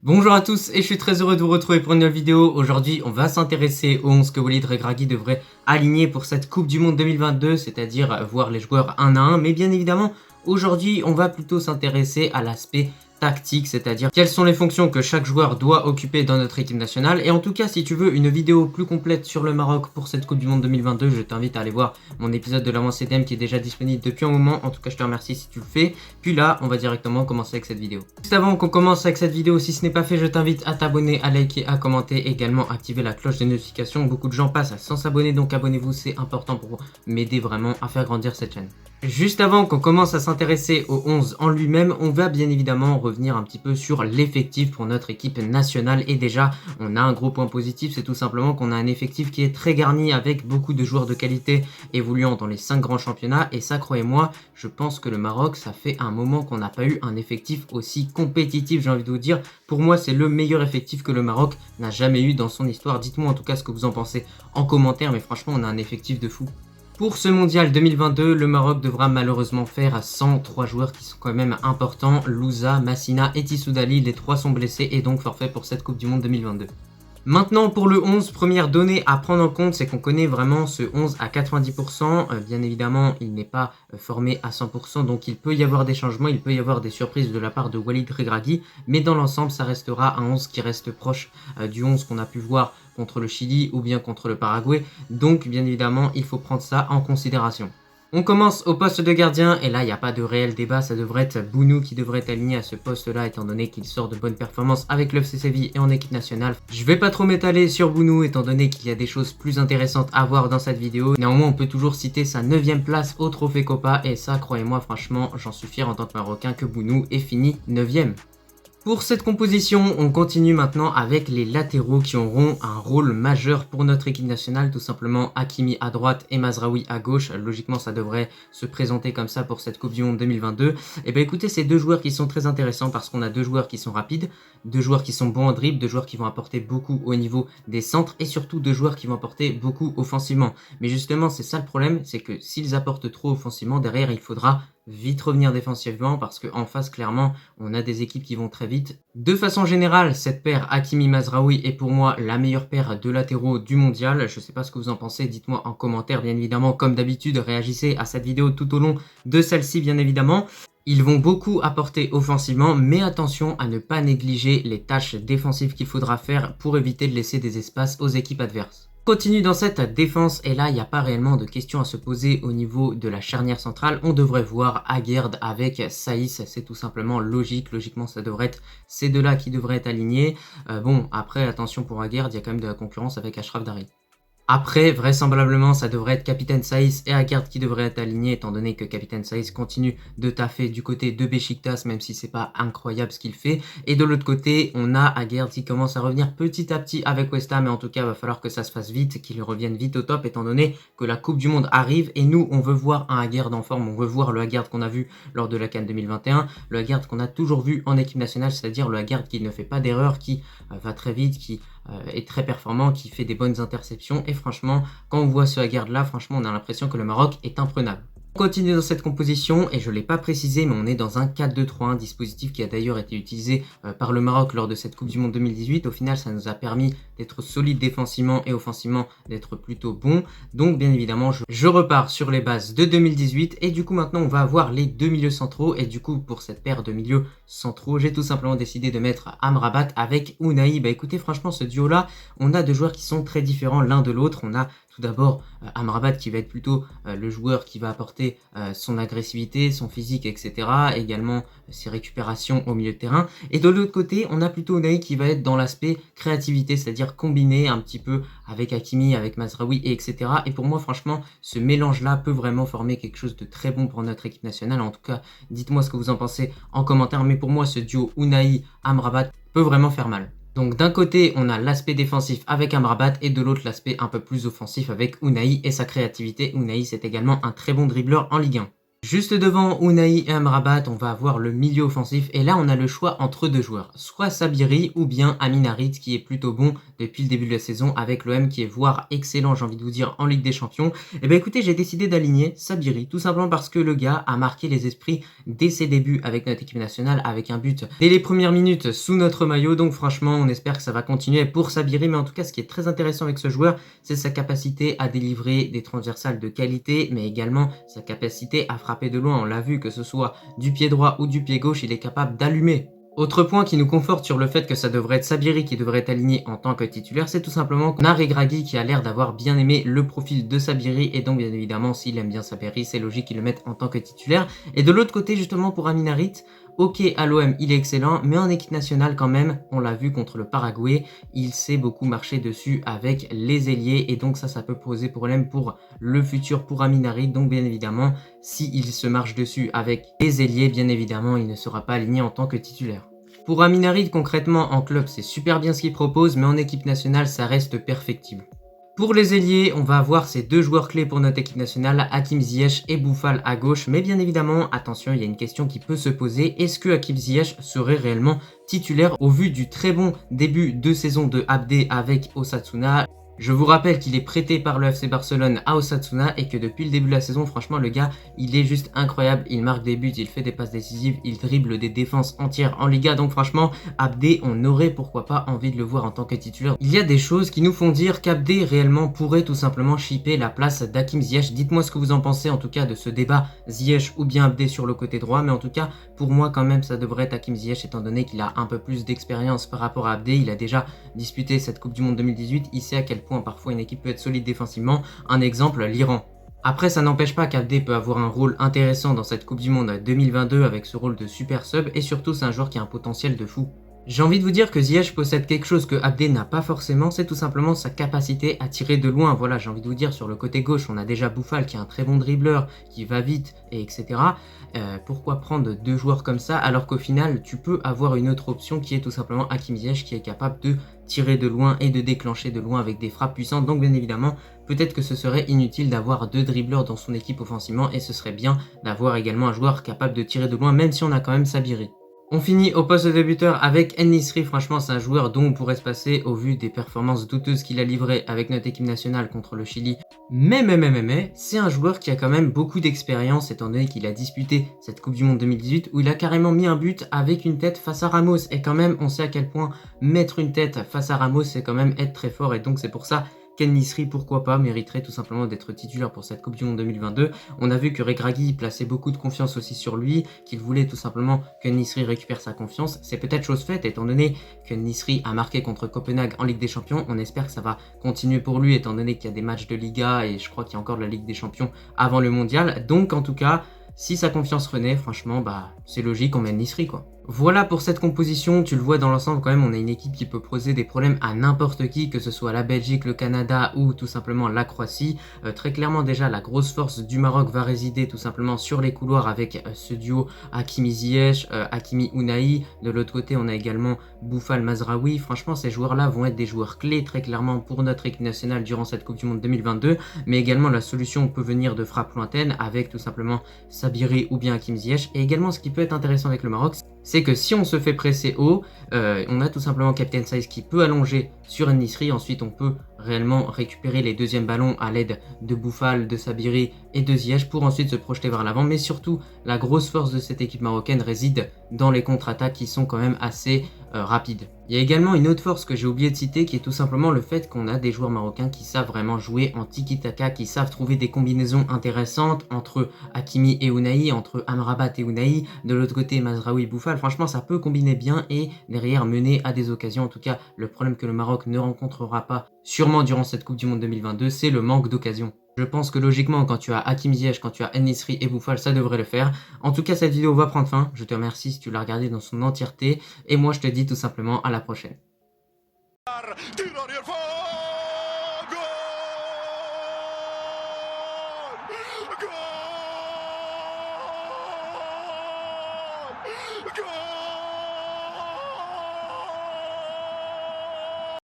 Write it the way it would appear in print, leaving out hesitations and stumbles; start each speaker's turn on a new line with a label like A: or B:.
A: Bonjour à tous et je suis très heureux de vous retrouver pour une nouvelle vidéo. Aujourd'hui, on va s'intéresser aux 11 que Walid Regragui devrait aligner pour cette Coupe du Monde 2022, c'est-à-dire voir les joueurs un à un. Mais bien évidemment, aujourd'hui, on va plutôt s'intéresser à l'aspect tactique, c'est-à-dire quelles sont les fonctions que chaque joueur doit occuper dans notre équipe nationale. Et en tout cas, si tu veux une vidéo plus complète sur le Maroc pour cette Coupe du Monde 2022, je t'invite à aller voir mon épisode de l'Avance CDM qui est déjà disponible depuis un moment. En tout cas, je te remercie si tu le fais. Puis là, on va directement commencer avec cette vidéo. Juste avant qu'on commence avec cette vidéo, si ce n'est pas fait, je t'invite à t'abonner, à liker, à commenter, également activer la cloche de notification. Beaucoup de gens passent à 100 s'abonner, donc abonnez-vous, c'est important pour m'aider vraiment à faire grandir cette chaîne. Juste avant qu'on commence à s'intéresser au 11 en lui-même, on va bien évidemment revenir un petit peu sur l'effectif pour notre équipe nationale. Et déjà, on a un gros point positif, c'est tout simplement qu'on a un effectif qui est très garni avec beaucoup de joueurs de qualité évoluant dans les 5 grands championnats. Et ça, croyez-moi, je pense que le Maroc, ça fait un moment qu'on n'a pas eu un effectif aussi compétitif, j'ai envie de vous dire. Pour moi, c'est le meilleur effectif que le Maroc n'a jamais eu dans son histoire. Dites-moi en tout cas ce que vous en pensez en commentaire, mais franchement, on a un effectif de fou. Pour ce mondial 2022, le Maroc devra malheureusement faire sans 3 joueurs qui sont quand même importants. Louza, Massina et Tissoudali, les 3 sont blessés et donc forfait pour cette Coupe du Monde 2022. Maintenant pour le 11, première donnée à prendre en compte, c'est qu'on connaît vraiment ce 11 à 90%. Bien évidemment, il n'est pas formé à 100%, donc il peut y avoir des changements, il peut y avoir des surprises de la part de Walid Regragui, mais dans l'ensemble, ça restera un 11 qui reste proche du 11 qu'on a pu voir contre le Chili ou bien contre le Paraguay. Donc bien évidemment, il faut prendre ça en considération. On commence au poste de gardien et là il n'y a pas de réel débat, ça devrait être Bounou qui devrait être aligné à ce poste là étant donné qu'il sort de bonnes performances avec le FC Séville et en équipe nationale. Je vais pas trop m'étaler sur Bounou étant donné qu'il y a des choses plus intéressantes à voir dans cette vidéo. Néanmoins on peut toujours citer sa 9ème place au Trophée Copa et ça croyez-moi franchement j'en suis fier en tant que Marocain que Bounou ait fini 9ème. Pour cette composition, on continue maintenant avec les latéraux qui auront un rôle majeur pour notre équipe nationale, tout simplement Hakimi à droite et Mazraoui à gauche. Logiquement, ça devrait se présenter comme ça pour cette Coupe du Monde 2022. Et bien écoutez, c'est deux joueurs qui sont très intéressants parce qu'on a deux joueurs qui sont rapides, deux joueurs qui sont bons en dribble, deux joueurs qui vont apporter beaucoup au niveau des centres et surtout deux joueurs qui vont apporter beaucoup offensivement. Mais justement, c'est ça le problème, c'est que s'ils apportent trop offensivement, derrière, il faudra vite revenir défensivement parce qu'en face, clairement, on a des équipes qui vont très vite. De façon générale, cette paire Hakimi-Mazraoui est pour moi la meilleure paire de latéraux du mondial. Je sais pas ce que vous en pensez, dites-moi en commentaire, bien évidemment. Comme d'habitude, réagissez à cette vidéo tout au long de celle-ci, bien évidemment. Ils vont beaucoup apporter offensivement, mais attention à ne pas négliger les tâches défensives qu'il faudra faire pour éviter de laisser des espaces aux équipes adverses. On continue dans cette défense et là il n'y a pas réellement de questions à se poser au niveau de la charnière centrale. On devrait voir Aguerd avec Saïs, c'est tout simplement logique. Logiquement ça devrait être ces deux-là qui devraient être alignés. Bon après attention pour Aguerd, il y a quand même de la concurrence avec Achraf Dari. Après, vraisemblablement, ça devrait être Capitaine Saïs et Aguerd qui devraient être alignés, étant donné que Capitaine Saïs continue de taffer du côté de Beşiktaş, même si c'est pas incroyable ce qu'il fait. Et de l'autre côté, on a Aguerd qui commence à revenir petit à petit avec West Ham, mais en tout cas, il va falloir que ça se fasse vite, qu'il revienne vite au top, étant donné que la Coupe du Monde arrive, et nous, on veut voir un Aguerd en forme, on veut voir le Aguerd qu'on a vu lors de la CAN 2021, le Aguerd qu'on a toujours vu en équipe nationale, c'est-à-dire le Aguerd qui ne fait pas d'erreur, qui va très vite, qui est très performant, qui fait des bonnes interceptions et franchement quand on voit ce Aguerd là, franchement on a l'impression que le Maroc est imprenable. On continue dans cette composition et je ne l'ai pas précisé mais on est dans un 4-2-3-1, dispositif qui a d'ailleurs été utilisé par le Maroc lors de cette Coupe du Monde 2018. Au final ça nous a permis d'être solide défensivement et offensivement d'être plutôt bon. Donc bien évidemment je repars sur les bases de 2018 et du coup maintenant on va avoir les deux milieux centraux et du coup pour cette paire de milieux centraux j'ai tout simplement décidé de mettre Amrabat avec Ounahi. Bah écoutez franchement ce duo là on a deux joueurs qui sont très différents l'un de l'autre. On a tout d'abord Amrabat qui va être plutôt le joueur qui va apporter son agressivité, son physique, etc. Également ses récupérations au milieu de terrain. Et de l'autre côté, on a plutôt Ounahi qui va être dans l'aspect créativité, c'est-à-dire combiner un petit peu avec Hakimi, avec Mazraoui, et etc. Et pour moi, franchement, ce mélange-là peut vraiment former quelque chose de très bon pour notre équipe nationale. En tout cas, dites-moi ce que vous en pensez en commentaire. Mais pour moi, ce duo Ounahi-Amrabat peut vraiment faire mal. Donc d'un côté, on a l'aspect défensif avec Amrabat et de l'autre, l'aspect un peu plus offensif avec Ounahi et sa créativité. Ounahi, c'est également un très bon dribbleur en Ligue 1. Juste devant Unai et Amrabat, on va avoir le milieu offensif et là on a le choix entre deux joueurs, soit Sabiri ou bien Amin Harit qui est plutôt bon depuis le début de la saison avec l'OM qui est voire excellent, j'ai envie de vous dire, en Ligue des Champions. Et ben écoutez, j'ai décidé d'aligner Sabiri tout simplement parce que le gars a marqué les esprits dès ses débuts avec notre équipe nationale avec un but dès les premières minutes sous notre maillot, donc franchement on espère que ça va continuer pour Sabiri, mais en tout cas ce qui est très intéressant avec ce joueur, c'est sa capacité à délivrer des transversales de qualité, mais également sa capacité à frapper de loin. On l'a vu, que ce soit du pied droit ou du pied gauche, il est capable d'allumer. Autre point qui nous conforte sur le fait que ça devrait être Sabiri qui devrait être aligné en tant que titulaire, c'est tout simplement qu'on a Regragui qui a l'air d'avoir bien aimé le profil de Sabiri, et donc bien évidemment s'il aime bien Sabiri, c'est logique qu'il le mette en tant que titulaire. Et de l'autre côté justement pour Amin Harit, ok, à l'OM, il est excellent, mais en équipe nationale quand même, on l'a vu contre le Paraguay, il sait beaucoup marcher dessus avec les ailiers, et donc ça peut poser problème pour le futur pour Amin Harit. Donc bien évidemment, s'il se marche dessus avec les ailiers, bien évidemment, il ne sera pas aligné en tant que titulaire. Pour Amin Harit, concrètement, en club, c'est super bien ce qu'il propose, mais en équipe nationale, ça reste perfectible. Pour les ailiers, on va avoir ces deux joueurs clés pour notre équipe nationale, Hakim Ziyech et Boufal à gauche. Mais bien évidemment, attention, il y a une question qui peut se poser. Est-ce que Hakim Ziyech serait réellement titulaire au vu du très bon début de saison de Abdé avec Osasuna? Je vous rappelle qu'il est prêté par le FC Barcelone à Osasuna et que depuis le début de la saison, franchement, le gars, il est juste incroyable. Il marque des buts, il fait des passes décisives, il dribble des défenses entières en Liga. Donc franchement, Abdé, on aurait pourquoi pas envie de le voir en tant que titulaire. Il y a des choses qui nous font dire qu'Abdé réellement pourrait tout simplement chipper la place d'Hakim Ziyech. Dites-moi ce que vous en pensez en tout cas de ce débat Ziyech ou bien Abdé sur le côté droit. Mais en tout cas, pour moi quand même, ça devrait être Hakim Ziyech étant donné qu'il a un peu plus d'expérience par rapport à Abdé. Il a déjà disputé cette Coupe du Monde 2018. Il sait à quel point parfois une équipe peut être solide défensivement. Un exemple, l'Iran. Après, ça n'empêche pas qu'Abdé peut avoir un rôle intéressant dans cette Coupe du Monde 2022 avec ce rôle de super sub, et surtout c'est un joueur qui a un potentiel de fou. J'ai envie de vous dire que Ziyech possède quelque chose que Abdé n'a pas forcément, c'est tout simplement sa capacité à tirer de loin. Voilà, j'ai envie de vous dire, sur le côté gauche, on a déjà Boufal qui est un très bon dribbleur, qui va vite, et etc. Pourquoi prendre deux joueurs comme ça alors qu'au final, tu peux avoir une autre option qui est tout simplement Hakim Ziyech qui est capable de tirer de loin et de déclencher de loin avec des frappes puissantes. Donc bien évidemment, peut-être que ce serait inutile d'avoir deux dribbleurs dans son équipe offensivement et ce serait bien d'avoir également un joueur capable de tirer de loin même si on a quand même Sabiri. On finit au poste de buteur avec En-Nesyri. Franchement, c'est un joueur dont on pourrait se passer au vu des performances douteuses qu'il a livrées avec notre équipe nationale contre le Chili. Mais, c'est un joueur qui a quand même beaucoup d'expérience étant donné qu'il a disputé cette Coupe du Monde 2018 où il a carrément mis un but avec une tête face à Ramos. Et quand même, on sait à quel point mettre une tête face à Ramos, c'est quand même être très fort. Et donc, c'est pour ça qu'En-Nesyri, pourquoi pas, mériterait tout simplement d'être titulaire pour cette Coupe du Monde 2022. On a vu que Regragui plaçait beaucoup de confiance aussi sur lui, qu'il voulait tout simplement qu'En-Nesyri récupère sa confiance. C'est peut-être chose faite étant donné qu'En-Nesyri a marqué contre Copenhague en Ligue des Champions. On espère que ça va continuer pour lui étant donné qu'il y a des matchs de Liga et je crois qu'il y a encore de la Ligue des Champions avant le Mondial. Donc en tout cas, si sa confiance renaît, franchement, c'est logique, on met En-Nesyri quoi. Voilà pour cette composition, tu le vois dans l'ensemble quand même, on a une équipe qui peut poser des problèmes à n'importe qui, que ce soit la Belgique, le Canada ou tout simplement la Croatie. Très clairement déjà, la grosse force du Maroc va résider tout simplement sur les couloirs avec ce duo Hakimi Ziyech, Hakimi Unai. De l'autre côté, on a également Boufal Mazraoui. Franchement, ces joueurs-là vont être des joueurs clés très clairement pour notre équipe nationale durant cette Coupe du Monde 2022. Mais également, la solution peut venir de frappes lointaines avec tout simplement Sabiri ou bien Hakim Ziyech. Et également, ce qui peut être intéressant avec le Maroc, c'est que si on se fait presser haut, on a tout simplement Captain Size qui peut allonger sur En-Nesyri. Ensuite, on peut réellement récupérer les deuxièmes ballons à l'aide de Boufal, de Sabiri et de Ziyech pour ensuite se projeter vers l'avant. Mais surtout, la grosse force de cette équipe marocaine réside dans les contre-attaques qui sont quand même assez rapides. Il y a également une autre force que j'ai oublié de citer qui est tout simplement le fait qu'on a des joueurs marocains qui savent vraiment jouer en tiki-taka, qui savent trouver des combinaisons intéressantes entre Hakimi et Unai, entre Amrabat et Unai, de l'autre côté Mazraoui et Boufal. Franchement, ça peut combiner bien et derrière mener à des occasions. En tout cas, le problème que le Maroc ne rencontrera pas sûrement durant cette Coupe du Monde 2022, c'est le manque d'occasions. Je pense que logiquement, quand tu as Hakim Ziyech, quand tu as En-Nesyri et Boufal, ça devrait le faire. En tout cas, cette vidéo va prendre fin. Je te remercie si tu l'as regardée dans son entièreté. Et moi, je te dis tout simplement à la prochaine.
B: Gol!